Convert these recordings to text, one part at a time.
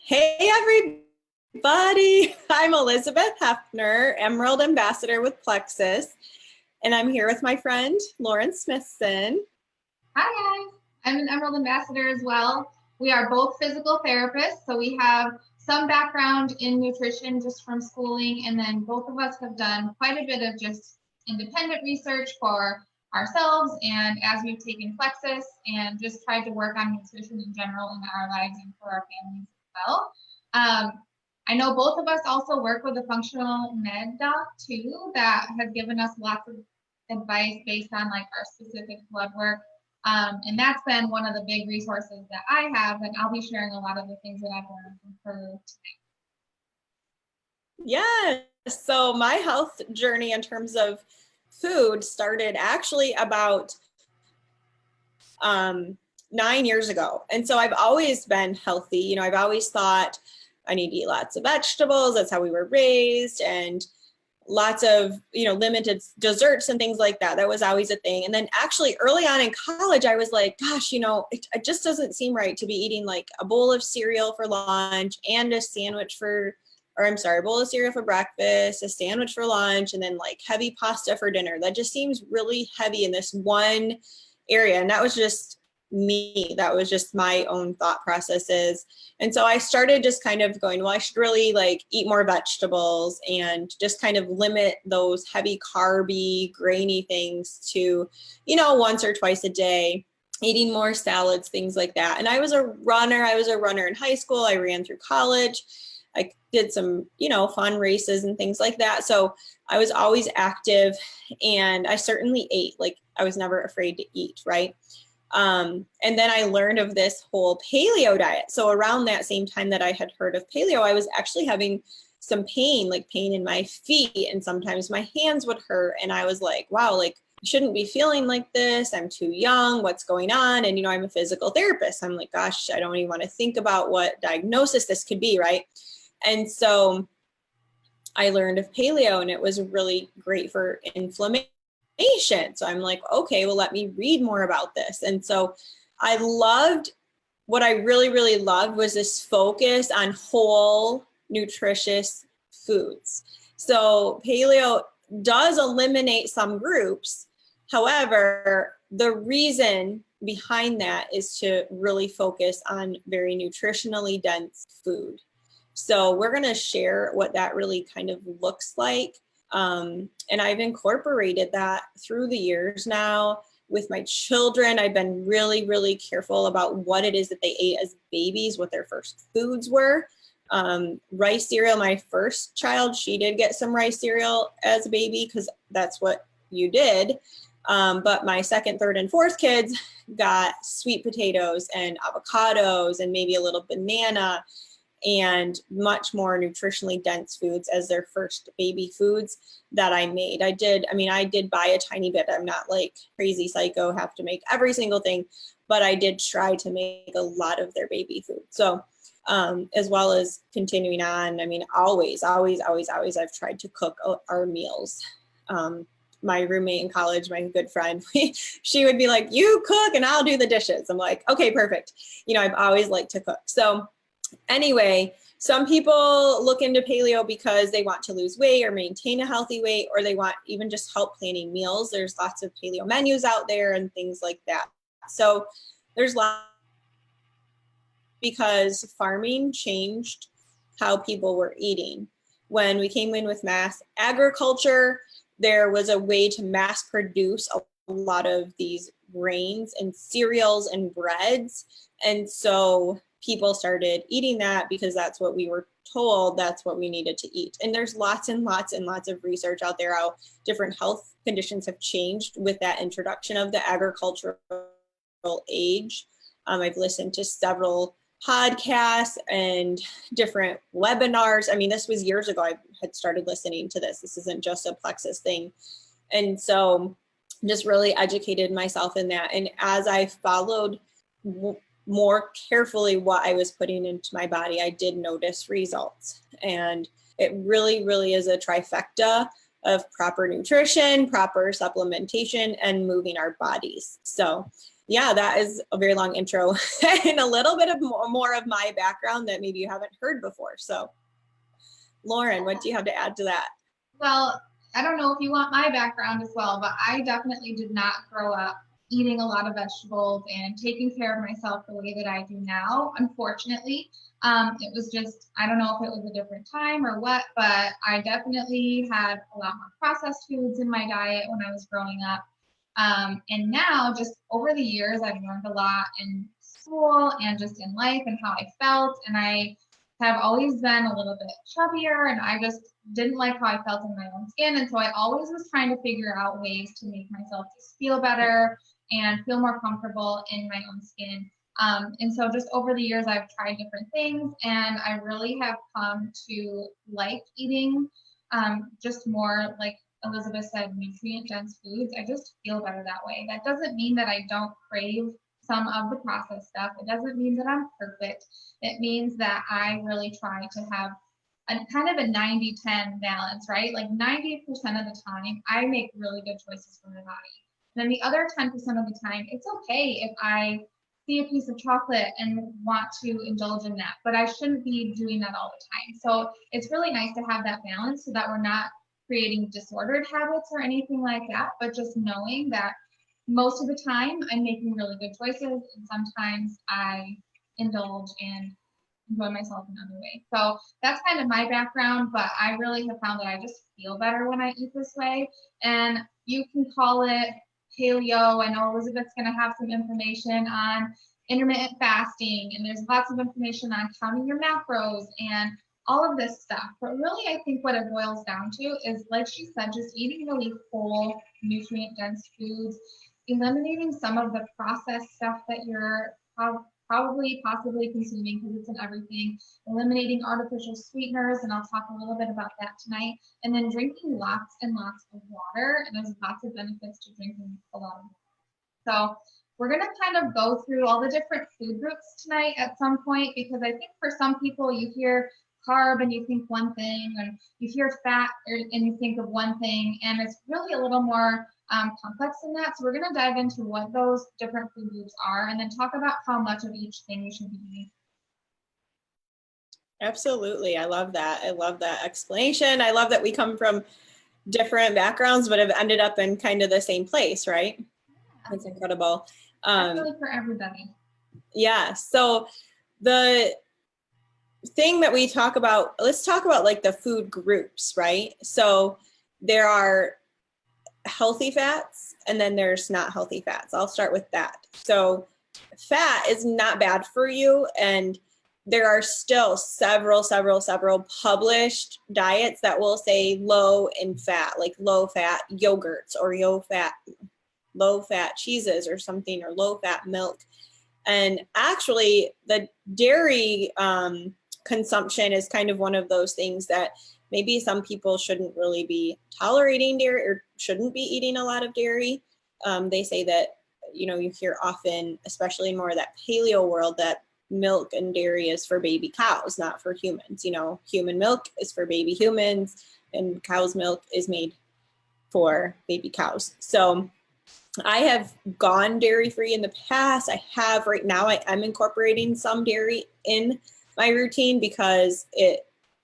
Hey, everybody. I'm Elizabeth Hefner, Emerald Ambassador with Plexus, and I'm here with my friend, Lauren Smithson. Hi guys, I'm an Emerald Ambassador as well. We are both physical therapists, so we have some background in nutrition just from schooling, and then both of us have done quite a bit of just independent research for ourselves and as we've taken Plexus and just tried to work on nutrition in general in our lives and for our families as well. Um, I know both of us also work with a functional med doc too that has given us lots of advice based on like our specific blood work, and that's been one of the big resources that I have, and I'll be sharing a lot of the things that I've learned from her today. Yes. So my health journey in terms of food started actually about 9 years ago. And so I've always been healthy. I've always thought I need to eat lots of vegetables. That's how we were raised. And lots of, limited desserts and things like that. That was always a thing. And then actually early on in college, I was like, gosh, it just doesn't seem right to be eating like a bowl of cereal for lunch and a sandwich a bowl of cereal for breakfast, a sandwich for lunch, and then like heavy pasta for dinner. That just seems really heavy in this one area. And that was just me. That was just my own thought processes. And so I started just kind of going, well, I should really like eat more vegetables and just kind of limit those heavy carby, grainy things to, once or twice a day, eating more salads, things like that. And I was a runner. In high school. I ran through college. I did some, fun races and things like that. So I was always active and I certainly ate. Like I was never afraid to eat, right? And then I learned of this whole paleo diet. So around that same time that I had heard of paleo, I was actually having some pain, like pain in my feet, and sometimes my hands would hurt. And I was like, wow, like I shouldn't be feeling like this. I'm too young. What's going on? And, I'm a physical therapist. I'm like, gosh, I don't even want to think about what diagnosis this could be, right? And so I learned of paleo, and it was really great for inflammation. So I'm like, okay, well, let me read more about this. And so what I really, really loved was this focus on whole, nutritious foods. So paleo does eliminate some groups. However, the reason behind that is to really focus on very nutritionally dense food. So we're going to share what that really kind of looks like. And I've incorporated that through the years now with my children. I've been really, really careful about what it is that they ate as babies, what their first foods were. Rice cereal, my first child, she did get some rice cereal as a baby because that's what you did. But my second, third, and fourth kids got sweet potatoes and avocados and maybe a little banana and much more nutritionally dense foods as their first baby foods that I made. I did buy a tiny bit. I'm not like crazy psycho, have to make every single thing, but I did try to make a lot of their baby food. So, as well as continuing on, always, I've tried to cook our meals. My roommate in college, my good friend, she would be like, you cook and I'll do the dishes. I'm like, okay, perfect. I've always liked to cook. So anyway, some people look into paleo because they want to lose weight or maintain a healthy weight, or they want even just help planning meals. There's lots of paleo menus out there and things like that. So there's lots because farming changed how people were eating. When we came in with mass agriculture, there was a way to mass produce a lot of these grains and cereals and breads. And so people started eating that because that's what we were told, that's what we needed to eat. And there's lots and lots and lots of research out there how different health conditions have changed with that introduction of the agricultural age. I've listened to several podcasts and different webinars. This was years ago. I had started listening to this. This isn't just a Plexus thing. And so just really educated myself in that. And as I followed more carefully what I was putting into my body, I did notice results. And it really, really is a trifecta of proper nutrition, proper supplementation, and moving our bodies. So Yeah, that is a very long intro and a little bit of more of my background that maybe you haven't heard before. So Lauren, what do you have to add to that? Well, I don't know if you want my background as well, but I definitely did not grow up eating a lot of vegetables and taking care of myself the way that I do now, unfortunately. It was just, I don't know if it was a different time or what, but I definitely had a lot more processed foods in my diet when I was growing up. And now, just over the years, I've learned a lot in school and just in life and how I felt. And I have always been a little bit chubbier, and I just didn't like how I felt in my own skin. And so I always was trying to figure out ways to make myself just feel better and feel more comfortable in my own skin. And so just over the years, I've tried different things, and I really have come to like eating just more, like Elizabeth said, nutrient dense foods. I just feel better that way. That doesn't mean that I don't crave some of the processed stuff. It doesn't mean that I'm perfect. It means that I really try to have a kind of a 90-10 balance, right? Like 90% of the time, I make really good choices for my body. And then the other 10% of the time, it's okay if I see a piece of chocolate and want to indulge in that, but I shouldn't be doing that all the time. So it's really nice to have that balance so that we're not creating disordered habits or anything like that, but just knowing that most of the time I'm making really good choices, and sometimes I indulge and enjoy myself in other ways. So that's kind of my background, but I really have found that I just feel better when I eat this way. And you can call it paleo. I know Elizabeth's going to have some information on intermittent fasting, and there's lots of information on counting your macros and all of this stuff. But really, I think what it boils down to is, like she said, just eating really whole, nutrient dense foods, eliminating some of the processed stuff that you're probably possibly consuming because it's in everything, eliminating artificial sweeteners, and I'll talk a little bit about that tonight, and then drinking lots and lots of water, and there's lots of benefits to drinking a lot of water. So we're going to kind of go through all the different food groups tonight at some point, because I think for some people you hear carb and you think one thing, and you hear fat and you think of one thing, and it's really a little more complex than that. So we're going to dive into what those different food groups are, and then talk about how much of each thing you should be eating. Absolutely. I love that. I love that explanation. I love that we come from different backgrounds, but have ended up in kind of the same place, right? That's incredible. Really for everybody. Yeah. So the thing that we talk about, let's talk about like the food groups, right? So there are healthy fats and then there's not healthy fats. I'll start with that. So fat is not bad for you, and there are still several published diets that will say low in fat, like low fat yogurts or low fat cheeses or something, or low fat milk. And actually the dairy consumption is kind of one of those things that maybe some people shouldn't really be tolerating dairy or shouldn't be eating a lot of dairy. They say that, you hear often, especially in more of that paleo world, that milk and dairy is for baby cows, not for humans. Human milk is for baby humans, and cow's milk is made for baby cows. So I have gone dairy free in the past. I have right now, I'm incorporating some dairy in my routine because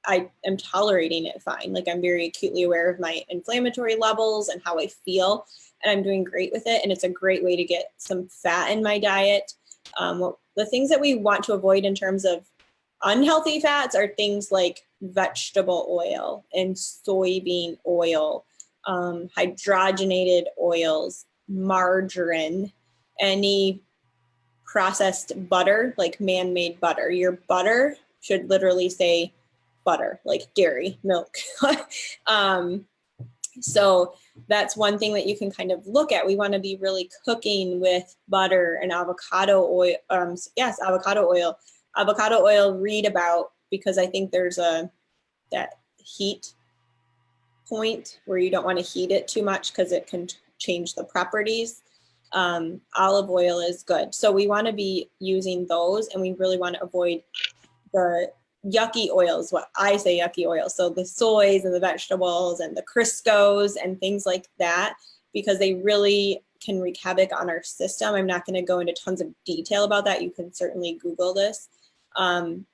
I am tolerating it fine. Like, I'm very acutely aware of my inflammatory levels and how I feel, and I'm doing great with it. And it's a great way to get some fat in my diet. The things that we want to avoid in terms of unhealthy fats are things like vegetable oil and soybean oil, hydrogenated oils, margarine, any processed butter, like man-made butter. Your butter should literally say butter, like dairy, milk. So that's one thing that you can kind of look at. We want to be really cooking with butter and avocado oil. Avocado oil. Avocado oil, read about, because I think there's that heat point where you don't want to heat it too much because it can change the properties. Olive oil is good. So we want to be using those, and we really want to avoid the yucky oils, what I say yucky oils. So the soys and the vegetables and the Criscos and things like that, because they really can wreak havoc on our system. I'm not going to go into tons of detail about that. You can certainly Google this. And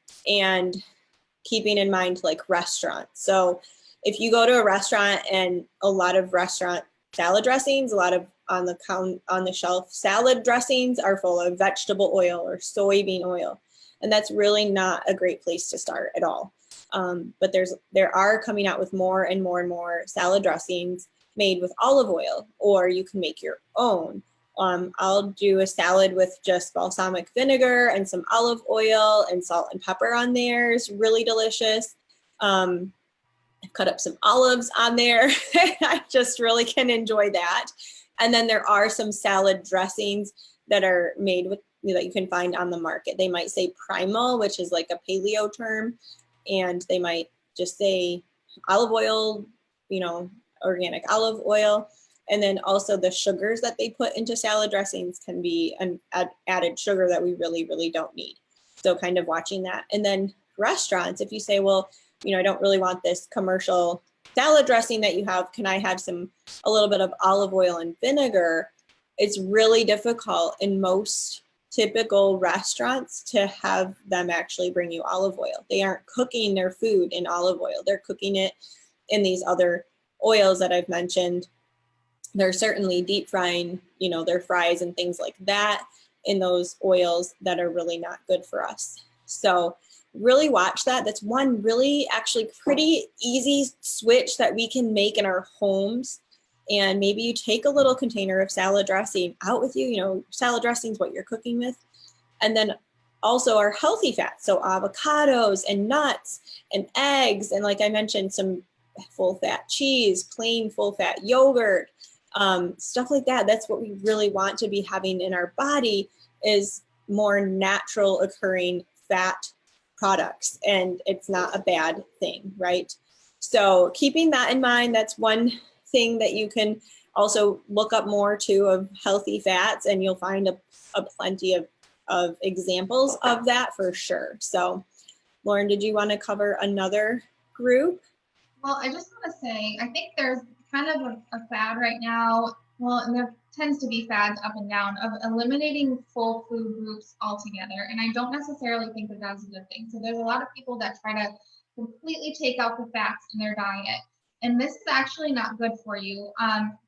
keeping in mind like restaurants. So if you go to a restaurant and a lot of restaurant salad dressings, a lot of on the shelf salad dressings are full of vegetable oil or soybean oil. And that's really not a great place to start at all. But there are coming out with more and more and more salad dressings made with olive oil, or you can make your own. I'll do a salad with just balsamic vinegar and some olive oil and salt and pepper on there. It's really delicious. I've cut up some olives on there. I just really can enjoy that. And then there are some salad dressings that are made with, that you can find on the market. They might say primal, which is like a paleo term, and they might just say olive oil, organic olive oil. And then also the sugars that they put into salad dressings can be an added sugar that we really, really don't need. So kind of watching that. And then restaurants, if you say, well, I don't really want this commercial salad dressing that you have, can I have a little bit of olive oil and vinegar? It's really difficult in most typical restaurants to have them actually bring you olive oil. They aren't cooking their food in olive oil. They're cooking it in these other oils that I've mentioned. They're certainly deep frying, their fries and things like that in those oils that are really not good for us. So really watch that. That's one really actually pretty easy switch that we can make in our homes. And maybe you take a little container of salad dressing out with you, salad dressing is what you're cooking with. And then also our healthy fats. So avocados and nuts and eggs. And like I mentioned, some full fat cheese, plain full fat yogurt, stuff like that. That's what we really want to be having in our body, is more natural occurring fat products. And it's not a bad thing, right? So keeping that in mind, that's one thing that you can also look up more too, of healthy fats, and you'll find a plenty of examples of that for sure. So Lauren, did you want to cover another group? Well, I just want to say, I think there's kind of a fad right now. Well, and there tends to be fads up and down of eliminating full food groups altogether. And I don't necessarily think that that's a good thing. So there's a lot of people that try to completely take out the fats in their diet. And this is actually not good for you.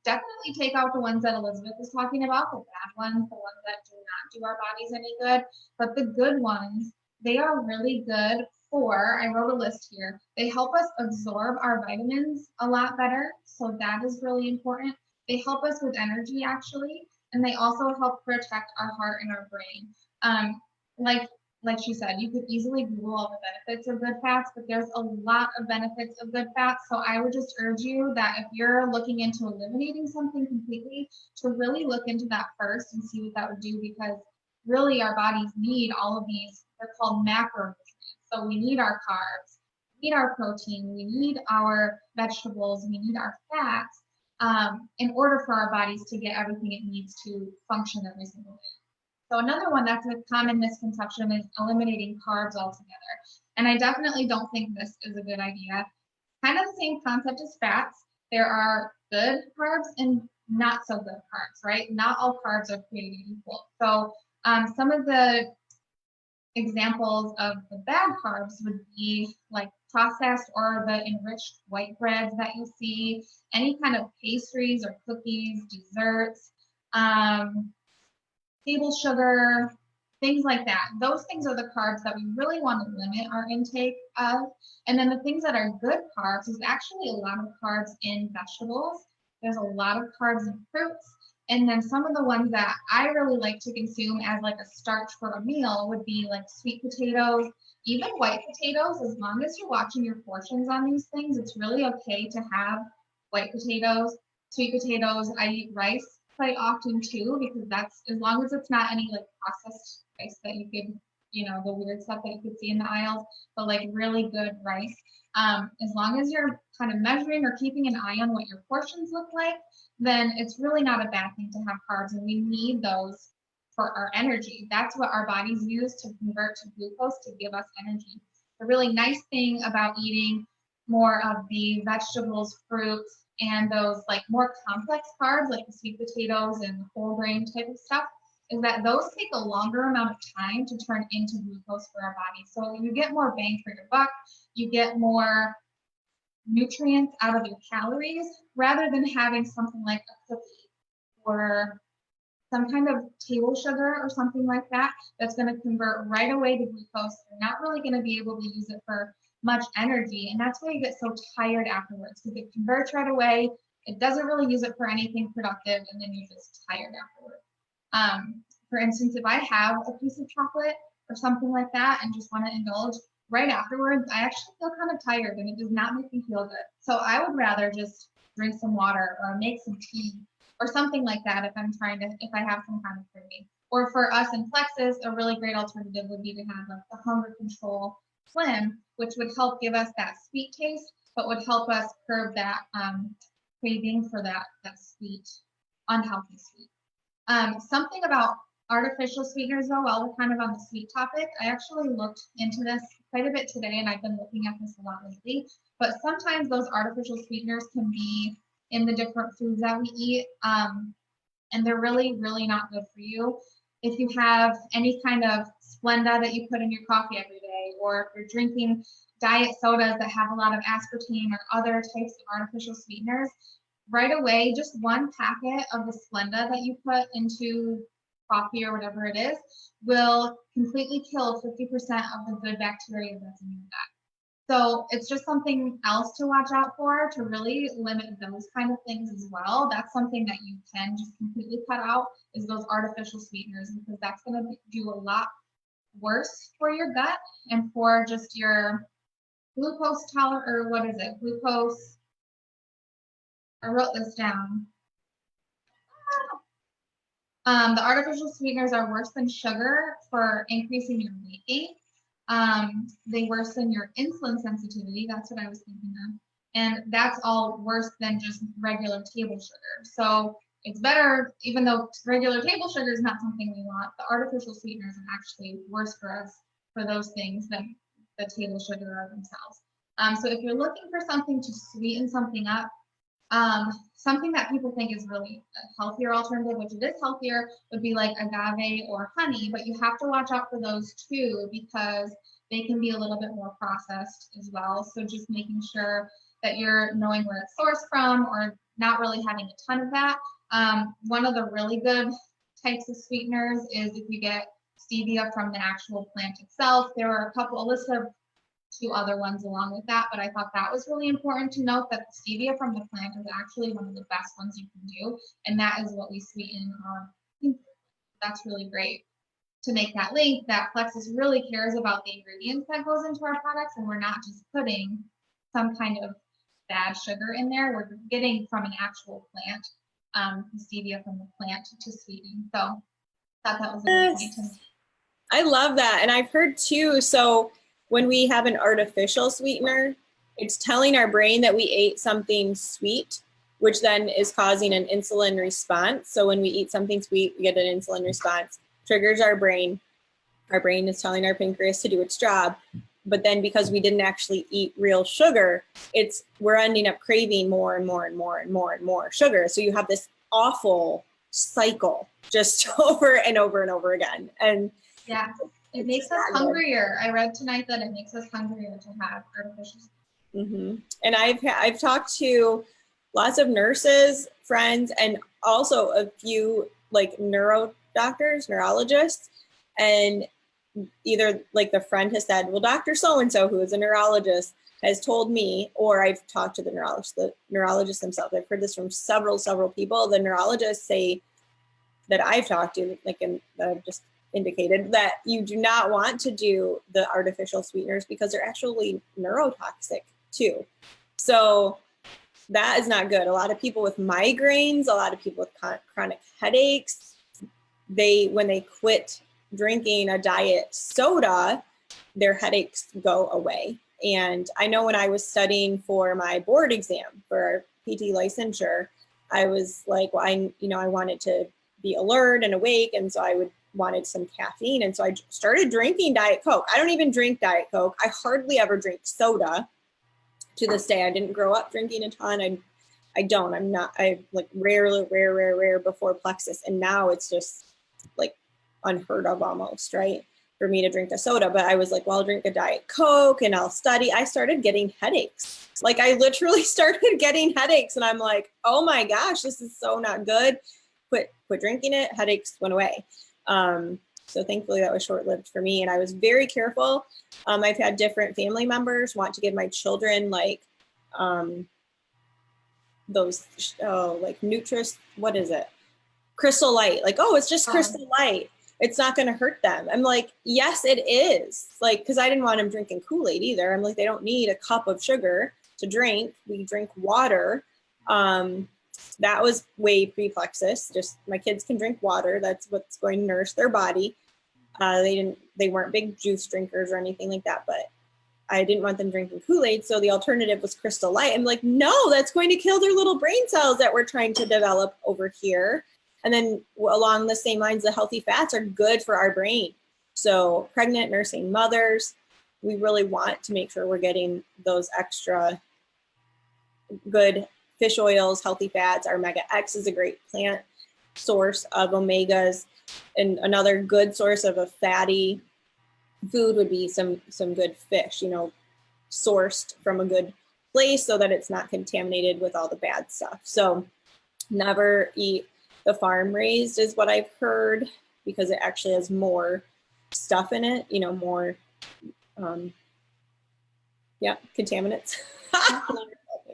Definitely take out the ones that Elizabeth is talking about, the bad ones, the ones that do not do our bodies any good. But the good ones, they are really good for, I wrote a list here, they help us absorb our vitamins a lot better. So that is really important. They help us with energy actually, and they also help protect our heart and our brain. Like she said, you could easily Google all the benefits of good fats, but there's a lot of benefits of good fats. So I would just urge you that if you're looking into eliminating something completely, to really look into that first and see what that would do, because really our bodies need all of these, they're called macronutrients. So we need our carbs, we need our protein, we need our vegetables, we need our fats in order for our bodies to get everything it needs to function every single day. So another one that's a common misconception is eliminating carbs altogether. And I definitely don't think this is a good idea. Kind of the same concept as fats. There are good carbs and not so good carbs, right? Not all carbs are created equal. So some of the examples of the bad carbs would be like processed or the enriched white breads that you see, any kind of pastries or cookies, desserts, table sugar, things like that. Those things are the carbs that we really want to limit our intake of. And then the things that are good carbs is actually a lot of carbs in vegetables. There's a lot of carbs in fruits. And then some of the ones that I really like to consume as like a starch for a meal would be like sweet potatoes, even white potatoes. As long as you're watching your portions on these things, it's really okay to have white potatoes, sweet potatoes. I eat rice quite often too, because that's, as long as it's not any like processed rice that you could, the weird stuff that you could see in the aisles, but like really good rice. As long as you're kind of measuring or keeping an eye on what your portions look like, then it's really not a bad thing to have carbs, and we need those for our energy. That's what our bodies use to convert to glucose to give us energy. The really nice thing about eating more of the vegetables, fruits, and those like more complex carbs, like the sweet potatoes and the whole grain type of stuff, is that those take a longer amount of time to turn into glucose for our body. So you get more bang for your buck, you get more nutrients out of your calories rather than having something like a cookie or some kind of table sugar or something like that that's going to convert right away to glucose. You're not really going to be able to use it for much energy, and that's why you get so tired afterwards, because it converts right away. It doesn't really use it for anything productive, and then you're just tired afterwards. For instance, if I have a piece of chocolate or something like that and just want to indulge, right afterwards, I actually feel kind of tired and it does not make me feel good. So I would rather just drink some water or make some tea or something like that if I have some kind of craving. Or for us in Plexus, a really great alternative would be to have like the Hunger Control Slim, which would help give us that sweet taste, but would help us curb that craving for that sweet, unhealthy sweet. Something about artificial sweeteners though, while we're kind of on the sweet topic, I actually looked into this quite a bit today, and I've been looking at this a lot lately, but sometimes those artificial sweeteners can be in the different foods that we eat, and they're really, really not good for you. If you have any kind of Splenda that you put in your coffee every day, or if you're drinking diet sodas that have a lot of aspartame or other types of artificial sweeteners, right away, just one packet of the Splenda that you put into coffee or whatever it is will completely kill 50% of the good bacteria that's in your gut. So it's just something else to watch out for, to really limit those kind of things as well. That's something that you can just completely cut out, is those artificial sweeteners, because that's going to do a lot worse for your gut and for just your glucose tolerance, or what is it? Glucose. I wrote this down. The artificial sweeteners are worse than sugar for increasing your weight gain. They worsen your insulin sensitivity. That's what I was thinking of. And that's all worse than just regular table sugar. So it's better, even though regular table sugar is not something we want, the artificial sweeteners are actually worse for us for those things than the table sugar are themselves. So if you're looking for something to sweeten something up, something that people think is really a healthier alternative, which it is healthier, would be like agave or honey, but you have to watch out for those too, because they can be a little bit more processed as well. So just making sure that you're knowing where it's sourced from, or not really having a ton of that. One of the really good types of sweeteners is if you get stevia from the actual plant itself. There are a list of 2 other ones along with that, but I thought that was really important to note, that the stevia from the plant is actually one of the best ones you can do, and that is what we sweeten our pink. That's really great to make that link, that Plexus really cares about the ingredients that goes into our products, and we're not just putting some kind of bad sugar in there. We're getting from an actual plant, stevia from the plant to sweeten. So I thought that was a good point to make. I love that. And I've heard too, so when we have an artificial sweetener, it's telling our brain that we ate something sweet, which then is causing an insulin response. So when we eat something sweet, we get an insulin response, triggers our brain. Our brain is telling our pancreas to do its job. But then because we didn't actually eat real sugar, we're ending up craving more and more and more and more and more sugar. So you have this awful cycle just over and over and over again. And yeah, it makes us hungrier. I read tonight that it makes us hungrier to have artificial. Mm-hmm. And I've talked to lots of nurses, friends, and also a few like neurologists, and either like the friend has said, well, Dr. So-and-so, who is a neurologist, has told me, or I've talked to the neurologist themselves. I've heard this from several people. The neurologists say that I've talked to, like, and I've just indicated that you do not want to do the artificial sweeteners because they're actually neurotoxic too. So that is not good. A lot of people with migraines, a lot of people with chronic headaches, when they quit drinking a diet soda, their headaches go away. And I know when I was studying for my board exam for PT licensure, I was like, well, I wanted to be alert and awake, and so I wanted some caffeine, and so I started drinking Diet Coke. I don't even drink Diet Coke. I hardly ever drink soda to this day. I didn't grow up drinking a ton. I'm not, I like rare before plexus. And now it's just like unheard of almost, right? For me to drink a soda. But I was like, well, I'll drink a Diet Coke and I'll study. I started getting headaches. Like I literally started getting headaches and I'm like, oh my gosh, this is so not good. Quit drinking it. Headaches went away. So thankfully that was short-lived for me. And I was very careful. I've had different family members want to give my children like those, like nutritious, what is it? Crystal Light. Like, oh, it's just Crystal Light. It's not going to hurt them. I'm like, yes, it is. Like, because I didn't want them drinking Kool-Aid either. I'm like, they don't need a cup of sugar to drink. We drink water. That was way pre-plexus. Just my kids can drink water. That's what's going to nourish their body. They weren't big juice drinkers or anything like that, but I didn't want them drinking Kool-Aid. So the alternative was Crystal Light. I'm like, no, that's going to kill their little brain cells that we're trying to develop over here. And then along the same lines, the healthy fats are good for our brain. So pregnant, nursing mothers, we really want to make sure we're getting those extra good fish oils, healthy fats. Our Omega X is a great plant source of omegas. And another good source of a fatty food would be some good fish, you know, sourced from a good place so that it's not contaminated with all the bad stuff. So never eat the farm raised is what I've heard, because it actually has more stuff in it, you know, more, contaminants.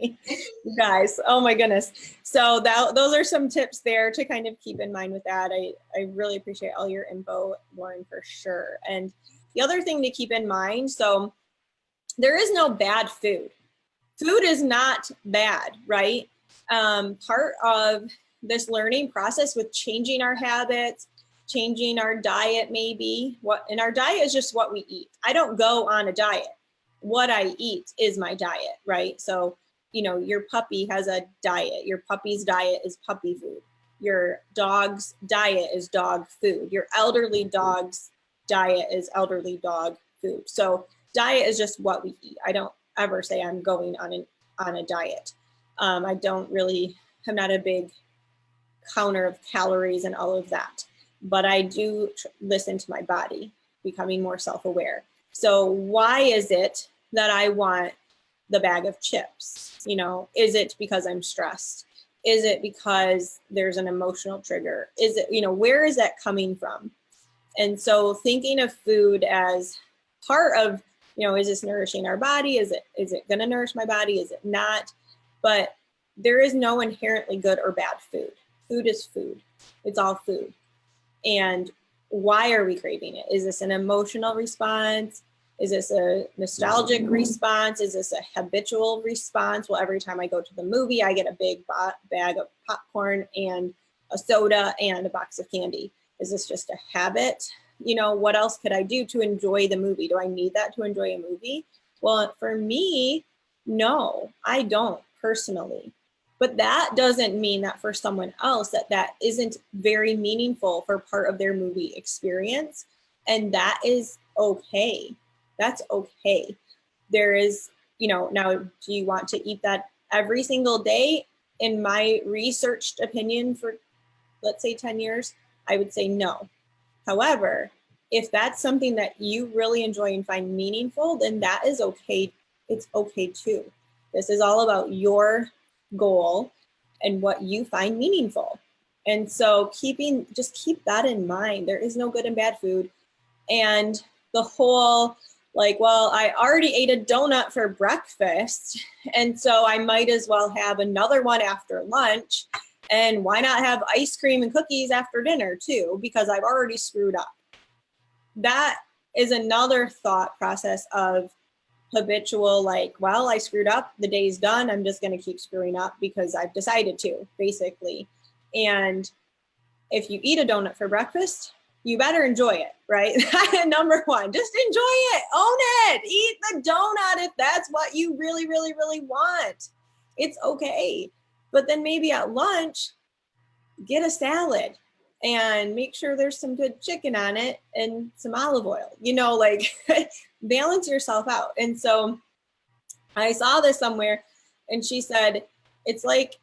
You guys, oh my goodness. So those are some tips there to kind of keep in mind with that. I really appreciate all your info, Lauren, for sure. And the other thing to keep in mind, so there is no bad food. Food is not bad, right? Part of this learning process with changing our habits, changing our diet maybe, and our diet is just what we eat. I don't go on a diet. What I eat is my diet, right? So, you know, your puppy has a diet. Your puppy's diet is puppy food. Your dog's diet is dog food. Your elderly dog's diet is elderly dog food. So diet is just what we eat. I don't ever say I'm going on a diet. I'm not a big counter of calories and all of that, but I do listen to my body, becoming more self-aware. So why is it that I want the bag of chips? You know, is it because I'm stressed? Is it because there's an emotional trigger? Is it, you know, where is that coming from? And so thinking of food as part of, you know, is this nourishing our body? Is it going to nourish my body? Is it not? But there is no inherently good or bad food. Food is food. It's all food. And why are we craving it? Is this an emotional response? Is this a nostalgic response? Is this a habitual response? Well, every time I go to the movie, I get a big bag of popcorn and a soda and a box of candy. Is this just a habit? You know, what else could I do to enjoy the movie? Do I need that to enjoy a movie? Well, for me, no, I don't personally. But that doesn't mean that for someone else that isn't very meaningful for part of their movie experience. And that is okay. That's okay. There is, you know, now, do you want to eat that every single day? In my researched opinion for, let's say 10 years, I would say no. However, if that's something that you really enjoy and find meaningful, then that is okay. It's okay too. This is all about your goal and what you find meaningful. And so just keep that in mind. There is no good and bad food. And the whole like, well, I already ate a donut for breakfast, and so I might as well have another one after lunch. And why not have ice cream and cookies after dinner too? Because I've already screwed up. That is another thought process of habitual, like, well, I screwed up, the day's done, I'm just going to keep screwing up because I've decided to, basically. And if you eat a donut for breakfast, you better enjoy it, right? Number one, just enjoy it, own it, eat the donut if that's what you really, really, really want. It's okay. But then maybe at lunch, get a salad and make sure there's some good chicken on it and some olive oil, you know, like balance yourself out. And so I saw this somewhere and she said, it's like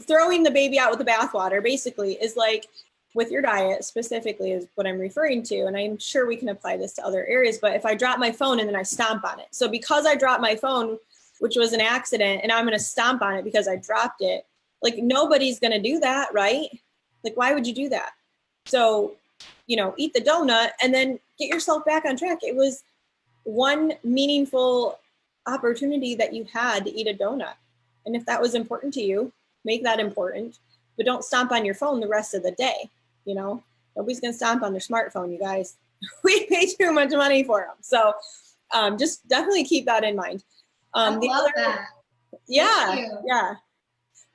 throwing the baby out with the bathwater basically is like with your diet specifically is what I'm referring to. And I'm sure we can apply this to other areas, but if I drop my phone and then I stomp on it. So because I dropped my phone, which was an accident, and I'm going to stomp on it because I dropped it, like nobody's going to do that, right? Like, why would you do that? So, eat the donut and then get yourself back on track. It was one meaningful opportunity that you had to eat a donut. And if that was important to you, make that important, but don't stomp on your phone the rest of the day. Nobody's going to stomp on their smartphone, you guys. We pay too much money for them. So just definitely keep that in mind. I love that. Yeah.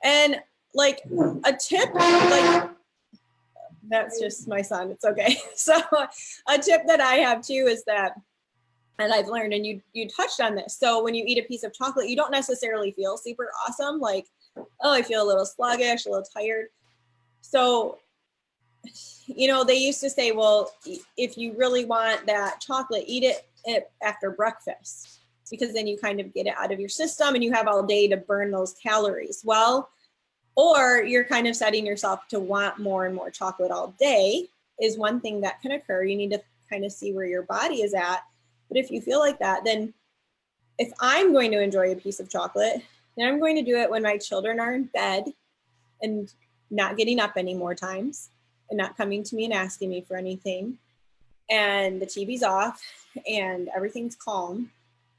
And like a tip, like that's just my son. It's okay. So a tip that I have too is that, and I've learned, and you touched on this. So when you eat a piece of chocolate, you don't necessarily feel super awesome. Like, oh, I feel a little sluggish, a little tired. So, they used to say, well, if you really want that chocolate, eat it after breakfast, because then you kind of get it out of your system and you have all day to burn those calories. Well, or you're kind of setting yourself to want more and more chocolate all day is one thing that can occur. You need to kind of see where your body is at. But if you feel like that, then if I'm going to enjoy a piece of chocolate, then I'm going to do it when my children are in bed and not getting up any more times and not coming to me and asking me for anything. And the TV's off and everything's calm.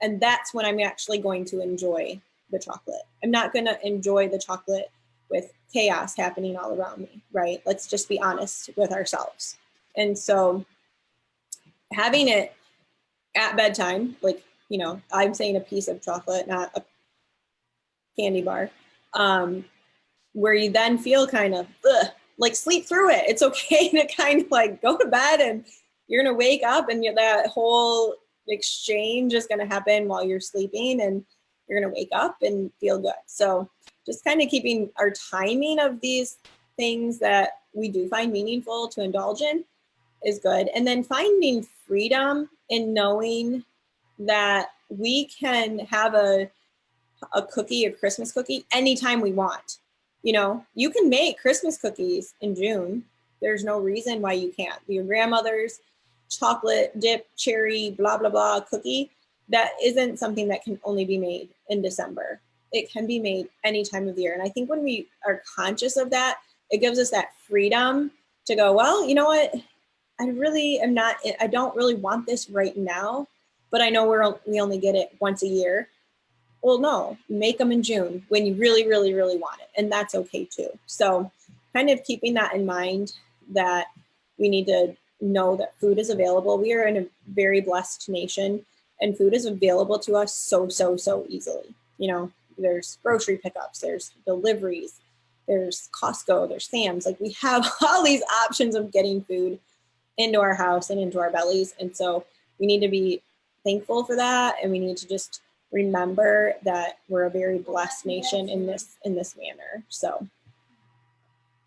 And that's when I'm actually going to enjoy the chocolate. I'm not going to enjoy the chocolate with chaos happening all around me, right? Let's just be honest with ourselves. And so having it at bedtime, like, I'm saying a piece of chocolate, not a candy bar, where you then feel kind of like sleep through it. It's okay to kind of like go to bed and you're going to wake up and that whole exchange is going to happen while you're sleeping and you're going to wake up and feel good. So just kind of keeping our timing of these things that we do find meaningful to indulge in is good. And then finding freedom in knowing that we can have a cookie, a Christmas cookie, anytime we want. You can make Christmas cookies in June. There's no reason why you can't. Your grandmother's chocolate dip cherry blah blah blah cookie, that isn't something that can only be made in December. It can be made any time of the year. And I think when we are conscious of that, it gives us that freedom to go, well, you know what? I don't really want this right now, but I know we only get it once a year. Well, no, make them in June when you really, really, really want it. And that's okay too. So kind of keeping that in mind, that we need to know that food is available. We are in a very blessed nation and food is available to us so easily. There's grocery pickups, there's deliveries, there's Costco, there's Sam's. Like we have all these options of getting food into our house and into our bellies. And so we need to be thankful for that. And we need to just remember that we're a very blessed nation in this manner. So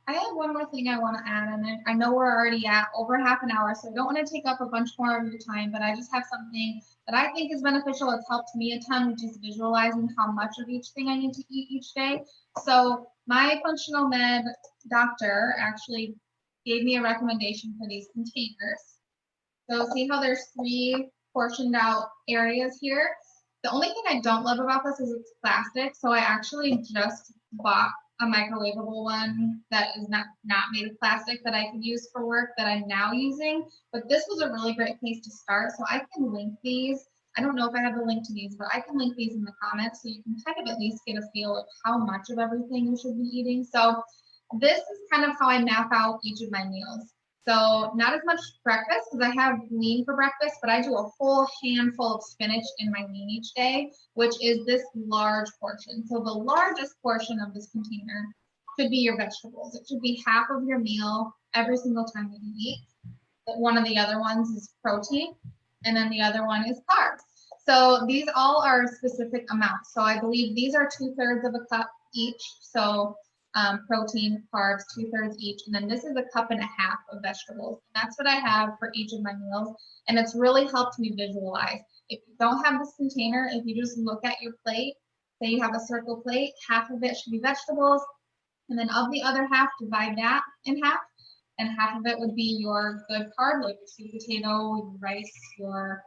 I have one more thing I want to add, and I know we're already at over half an hour, so I don't want to take up a bunch more of your time, but I just have something that I think is beneficial. It's helped me a ton, which is visualizing how much of each thing I need to eat each day. So my functional med doctor actually gave me a recommendation for these containers. So see how there's 3 portioned out areas here? The only thing I don't love about this is it's plastic, so I actually just bought a microwavable one that is not made of plastic that I can use for work that I'm now using. But this was a really great place to start. So I can link these. I don't know if I have the link to these, but I can link these in the comments so you can kind of at least get a feel of how much of everything you should be eating. So this is kind of how I map out each of my meals. So not as much breakfast because I have lean for breakfast, but I do a whole handful of spinach in my lean each day, which is this large portion. So the largest portion of this container should be your vegetables. It should be half of your meal every single time that you eat. One of the other ones is protein, and then the other one is carbs. So these all are specific amounts. So I believe these are 2/3 of a cup each. So protein, carbs, 2/3 each. And then this is 1.5 cups of vegetables. And that's what I have for each of my meals. And it's really helped me visualize. If you don't have this container, if you just look at your plate, say you have a circle plate, half of it should be vegetables, and then of the other half, divide that in half, and half of it would be your good carb, like your sweet potato, your rice, your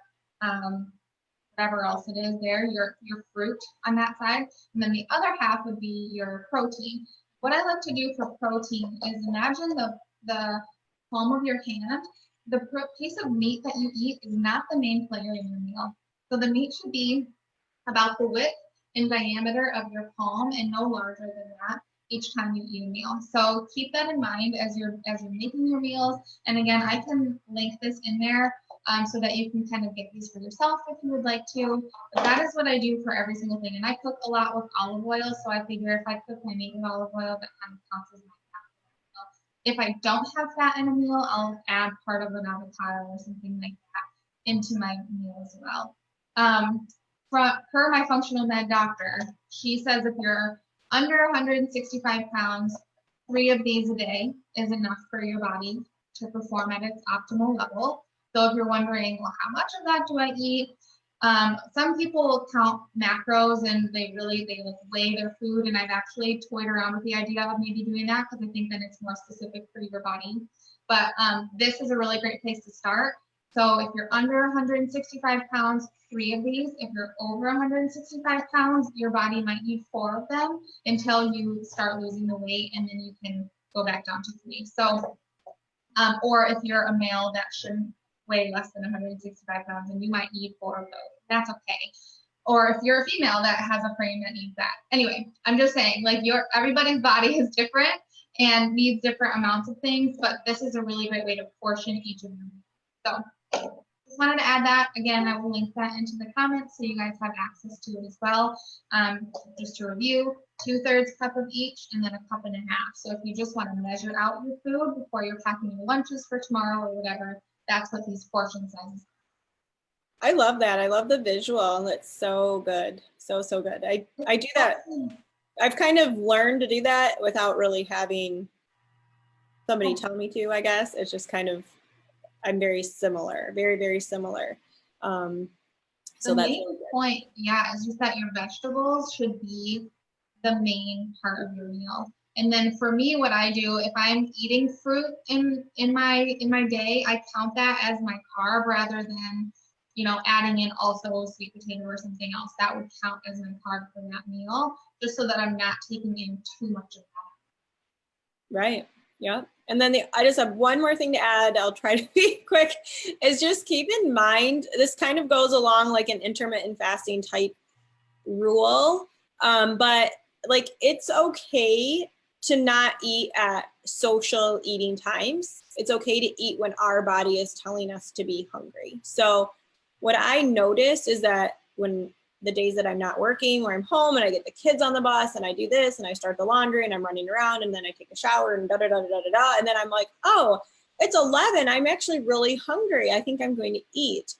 whatever else it is there, your fruit on that side, and then the other half would be your protein. What I like to do for protein is imagine the palm of your hand. The piece of meat that you eat is not the main player in your meal. So the meat should be about the width and diameter of your palm and no larger than that each time you eat a meal. So keep that in mind as you're making your meals. And again, I can link this in there so that you can kind of get these for yourself if you would like to. But that is what I do for every single thing. And I cook a lot with olive oil, so I figure if I cook my meat with olive oil, that kind of counts as my fat. If I don't have fat in a meal, I'll add part of an avocado or something like that into my meal as well. Per my functional med doctor, she says if you're under 165 pounds, 3 of these a day is enough for your body to perform at its optimal level. So if you're wondering, well, how much of that do I eat? Some people count macros and they like weigh their food, and I've actually toyed around with the idea of maybe doing that because I think that it's more specific for your body. But this is a really great place to start. So if you're under 165 pounds, 3 of these. If you're over 165 pounds, your body might need 4 of them until you start losing the weight, and then you can go back down to 3. So, or if you're a male that shouldn't weigh less than 165 pounds, and you might need 4 of those. That's okay. Or if you're a female that has a frame that needs that. Anyway, I'm just saying, like, everybody's body is different and needs different amounts of things, but this is a really great way to portion each of them. So just wanted to add that. Again, I will link that into the comments so you guys have access to it as well. Just to review, 2/3 cup of each and then 1.5 cups. So if you just want to measure out your food before you're packing your lunches for tomorrow or whatever, that's what these portion sizes are. I love that. I love the visual. It's so good. So good. I do that. I've kind of learned to do that without really having somebody tell me to, I guess. It's just kind of, I'm very similar, very similar. So the main point, yeah, is just that your vegetables should be the main part of your meal. And then for me, what I do, if I'm eating fruit in my day, I count that as my carb rather than, adding in also sweet potato or something else. That would count as my carb for that meal, just so that I'm not taking in too much of that. Right. Yeah. And then I just have one more thing to add. I'll try to be quick, is just keep in mind, this kind of goes along like an intermittent fasting type rule. But like, it's okay to not eat at social eating times. It's okay to eat when our body is telling us to be hungry. So what I noticed is that when the days that I'm not working, where I'm home and I get the kids on the bus and I do this and I start the laundry and I'm running around and then I take a shower and and then I'm like, oh, it's 11. I'm actually really hungry. I think I'm going to eat.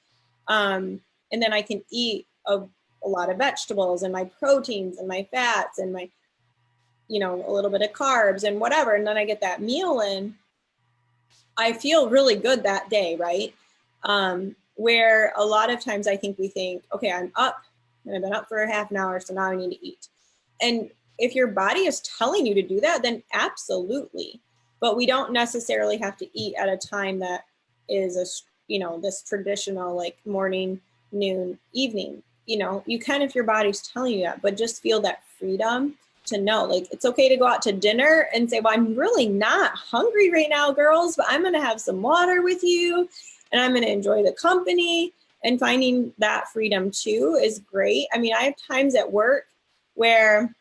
And then I can eat a lot of vegetables and my proteins and my fats and my, a little bit of carbs and whatever. And then I get that meal in. I feel really good that day, right? Where a lot of times I think we think, okay, I'm up and I've been up for a half an hour, so now I need to eat. And if your body is telling you to do that, then absolutely. But we don't necessarily have to eat at a time that is this traditional like morning, noon, evening. You can if your body's telling you that, but just feel that freedom to know, like, it's okay to go out to dinner and say, well, I'm really not hungry right now, girls, but I'm going to have some water with you and I'm going to enjoy the company. And finding that freedom too is great. I mean, I have times at work where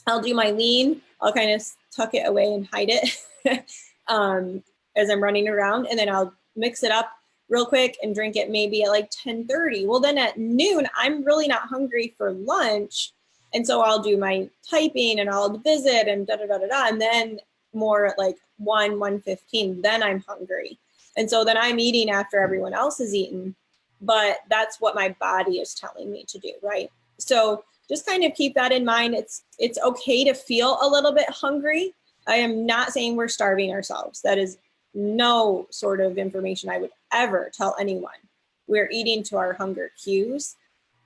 I'll do my lean, I'll kind of tuck it away and hide it as I'm running around, and then I'll mix it up real quick and drink it maybe at like 10:30. Well, then at noon, I'm really not hungry for lunch. And so I'll do my typing and I'll visit and and then more at like 1:15, then I'm hungry. And so then I'm eating after everyone else has eaten, but that's what my body is telling me to do, right? So just kind of keep that in mind. It's okay to feel a little bit hungry. I am not saying we're starving ourselves. That is no sort of information I would ever tell anyone. We're eating to our hunger cues.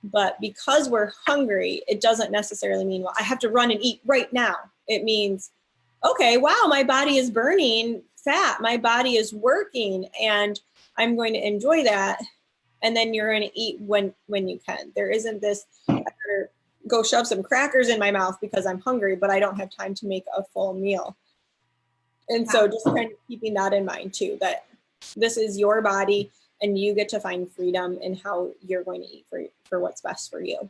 But because we're hungry, it doesn't necessarily mean, well, I have to run and eat right now. It means, okay, wow, my body is burning fat. My body is working and I'm going to enjoy that. And then you're going to eat when you can. There isn't this, I better go shove some crackers in my mouth because I'm hungry, but I don't have time to make a full meal. And so just kind of keeping that in mind too, that this is your body and you get to find freedom in how you're going to eat for what's best for you.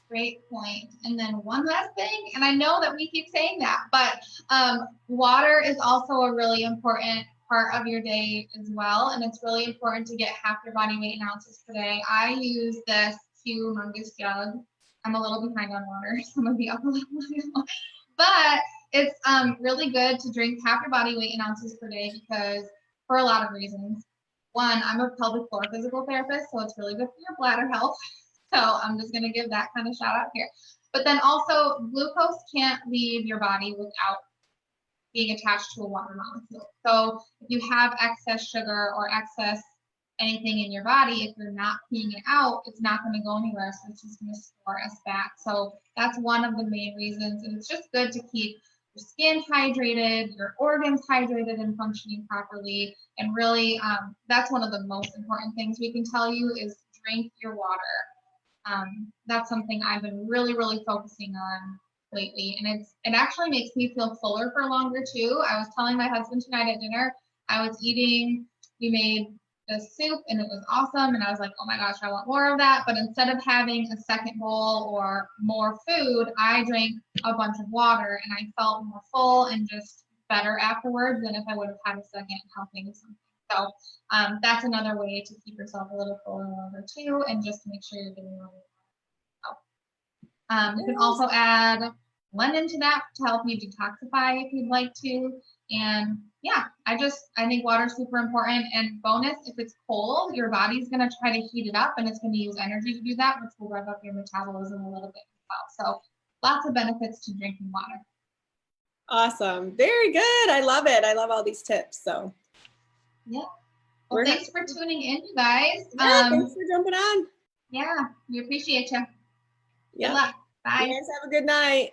Great point. And then one last thing, and I know that we keep saying that, but water is also a really important part of your day as well. And it's really important to get half your body weight in ounces per day. I use this humongous jug. I'm a little behind on water. Some of the upper level, but it's really good to drink half your body weight in ounces per day because for a lot of reasons. One, I'm a pelvic floor physical therapist, so it's really good for your bladder health. So I'm just going to give that kind of shout out here. But then also glucose can't leave your body without being attached to a water molecule. So if you have excess sugar or excess anything in your body, if you're not peeing it out, it's not going to go anywhere. So it's just going to store as fat. So that's one of the main reasons. And it's just good to keep your skin hydrated, your organs hydrated and functioning properly. And really, that's one of the most important things we can tell you is drink your water. That's something I've been really, really focusing on lately. And it actually makes me feel fuller for longer too. I was telling my husband tonight at dinner, we made the soup and it was awesome. And I was like, oh my gosh, I want more of that. But instead of having a second bowl or more food, I drank a bunch of water and I felt more full and just better afterwards than if I would have had a second helping something. So that's another way to keep yourself a little fuller longer too, and just to make sure you're getting all. You can also add lemon to that to help you detoxify if you'd like to. And yeah, I think water is super important. And bonus, if it's cold, your body's going to try to heat it up and it's going to use energy to do that, which will rev up your metabolism a little bit as well. So lots of benefits to drinking water. Awesome. Very good. I love it. I love all these tips. So yeah. Well, thanks for tuning in, you guys. Yeah, thanks for jumping on. Yeah, we appreciate you. Yep. Good luck. Bye. You guys have a good night.